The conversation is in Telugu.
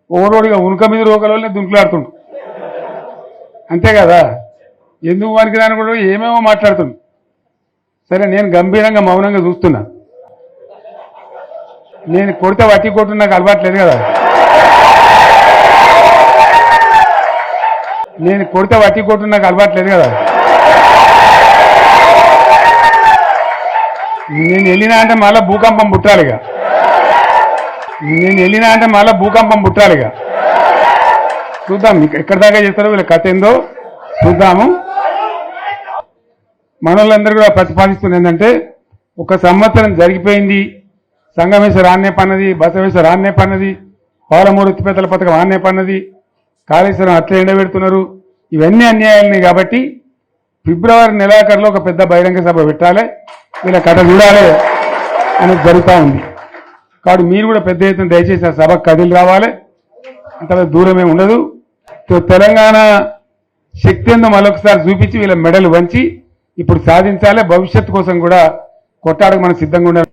ఓడోడిగా ఉనుక మీద రోకలనే దుంకులాడుతుండు. అంతే కదా, ఎందుకు వారికి దాని కూడా ఏమేమో మాట్లాడుతుండు. సరే, నేను గంభీరంగా మౌనంగా చూస్తున్నా. నేను కొడితే వట్టి కొట్టు నాకు అలవాట్లేదు కదా. నేను కొడితే వట్టి కొట్టు నాకు అలవాట్లేదు కదా. నేను వెళ్ళినా అంటే మళ్ళా భూకంపం పుట్టాలిగా. నేను వెళ్ళినా అంటే మళ్ళా భూకంపం పుట్టాలిగా. చూద్దాం ఎక్కడి దాకా చేస్తారో, వీళ్ళ కథ ఏందో చూద్దాము. మనోళ్ళందరూ కూడా ప్రతిపాదిస్తుంది ఏంటంటే, ఒక సంవత్సరం జరిగిపోయింది, సంగమేశ్వర ఆన్నే పన్నది, బసవేశ్వర ఆన్నే పన్నది, పాలమూరు ఎత్తిపోతల పథకం ఆన్నే పన్నది, కాళేశ్వరం అట్లా ఎండబెడుతున్నారు, ఇవన్నీ అన్యాయాలని. కాబట్టి ఫిబ్రవరి నెలాఖరులో ఒక పెద్ద బహిరంగ సభ పెట్టాలి, వీళ్ళ కథ చూడాలి అనేది జరుగుతూ ఉంది. కాబట్టి మీరు కూడా పెద్ద ఎత్తున దయచేసి ఆ సభకు కదిలి రావాలి. అంత దూరమే ఉండదు. తెలంగాణ శక్తి ఏందో మరొకసారి చూపించి వీళ్ళ మెడలు వంచి ఇప్పుడు సాధించాలి. భవిష్యత్తు కోసం కూడా కొట్టాడకు మనం సిద్ధంగా ఉండాలి.